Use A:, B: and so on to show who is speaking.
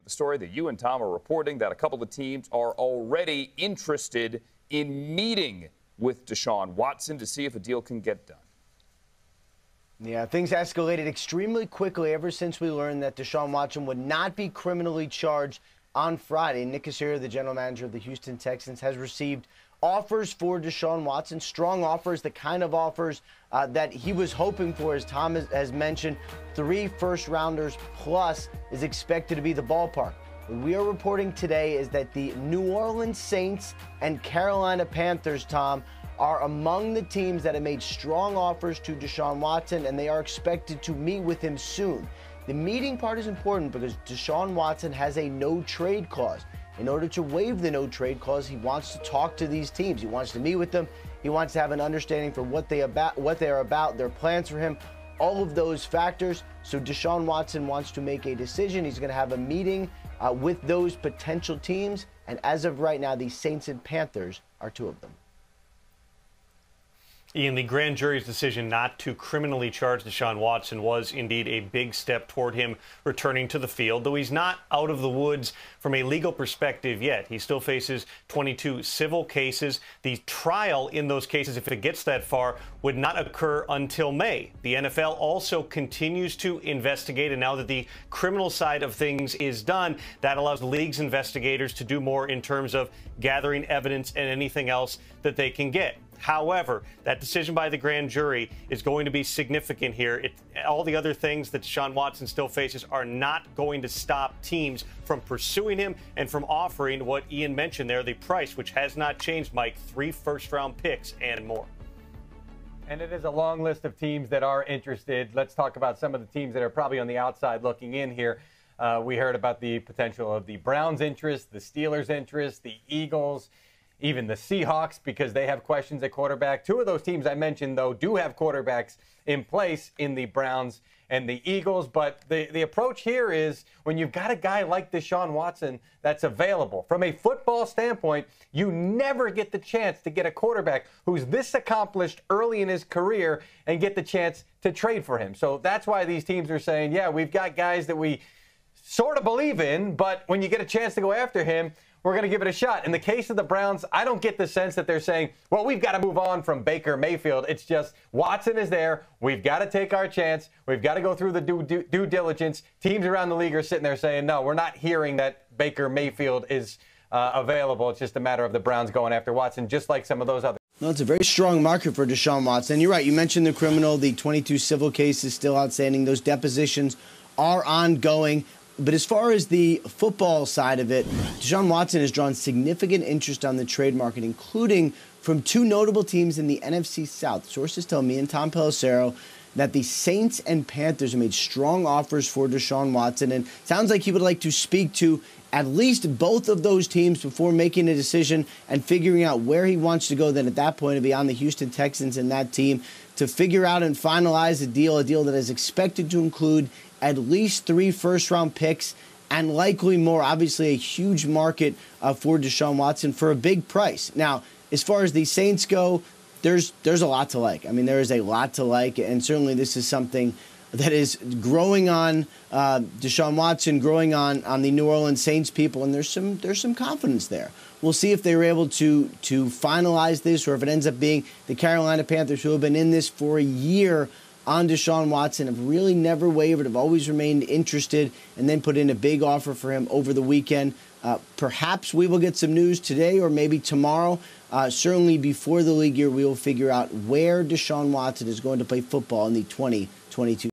A: The story that you and Tom are reporting that a couple of teams are already interested in meeting with DeShaun Watson to see if a deal can get done.
B: Yeah, things escalated extremely quickly ever since we learned that DeShaun Watson would not be criminally charged on Friday. Nick Caserio, the general manager of the Houston Texans, has received offers for DeShaun Watson, strong offers, the kind of offers that he was hoping for. As Tom has mentioned, 3 first-rounders plus is expected to be the ballpark. What we are reporting today is that the New Orleans Saints and Carolina Panthers, Tom, are among the teams that have made strong offers to DeShaun Watson, and they are expected to meet with him soon. The meeting part is important because DeShaun Watson has a no-trade clause. In order to waive the no-trade clause, he wants to talk to these teams. He wants to meet with them. He wants to have an understanding for what they are about, their plans for him, all of those factors. So DeShaun Watson wants to make a decision. He's going to have a meeting with those potential teams. And as of right now, the Saints and Panthers are 2 of them.
C: Ian, the grand jury's decision not to criminally charge DeShaun Watson was indeed a big step toward him returning to the field, though he's not out of the woods from a legal perspective yet. He still faces 22 civil cases. The trial in those cases, if it gets that far, would not occur until May. The NFL also continues to investigate, and now that the criminal side of things is done, that allows the league's investigators to do more in terms of gathering evidence and anything else that they can get. However, that decision by the grand jury is going to be significant here. All the other things that DeShaun Watson still faces are not going to stop teams from pursuing him and from offering what Ian mentioned there, the price, which has not changed, Mike, 3 first-round picks and more.
D: And it is a long list of teams that are interested. Let's talk about some of the teams that are probably on the outside looking in here. We heard about the potential of the Browns' interest, the Steelers' interest, the Eagles, even the Seahawks, because they have questions at quarterback. 2 of those teams I mentioned, though, do have quarterbacks in place in the Browns and the Eagles. But the approach here is when you've got a guy like DeShaun Watson that's available. From a football standpoint, you never get the chance to get a quarterback who's this accomplished early in his career and get the chance to trade for him. So that's why these teams are saying, yeah, we've got guys that we sort of believe in, but when you get a chance to go after him, we're going to give it a shot. In the case of the Browns, I don't get the sense that they're saying, well, we've got to move on from Baker Mayfield. It's just Watson is there. We've got to take our chance. We've got to go through the due diligence. Teams around the league are sitting there saying, no, we're not hearing that Baker Mayfield is available. It's just a matter of the Browns going after Watson, just like some of those other.
B: No, it's a very strong market for DeShaun Watson. You're right. You mentioned the criminal, the 22 civil cases still outstanding. Those depositions are ongoing. But as far as the football side of it, DeShaun Watson has drawn significant interest on the trade market, including from 2 notable teams in the NFC South. Sources tell me and Tom Pelissero that the Saints and Panthers have made strong offers for DeShaun Watson, and sounds like he would like to speak to at least both of those teams before making a decision and figuring out where he wants to go. Then at that point, it'll be on the Houston Texans and that team to figure out and finalize a deal that is expected to include at least 3 first-round picks and likely more. Obviously, a huge market for DeShaun Watson for a big price. Now, as far as the Saints go, there's a lot to like. I mean, there is a lot to like, and certainly this is something that is growing on DeShaun Watson, growing on the New Orleans Saints people, and there's some confidence there. We'll see if they were able to finalize this, or if it ends up being the Carolina Panthers, who have been in this for a year on DeShaun Watson, have really never wavered, have always remained interested, and then put in a big offer for him over the weekend. Perhaps we will get some news today or maybe tomorrow. Certainly before the league year, we will figure out where DeShaun Watson is going to play football in the 2022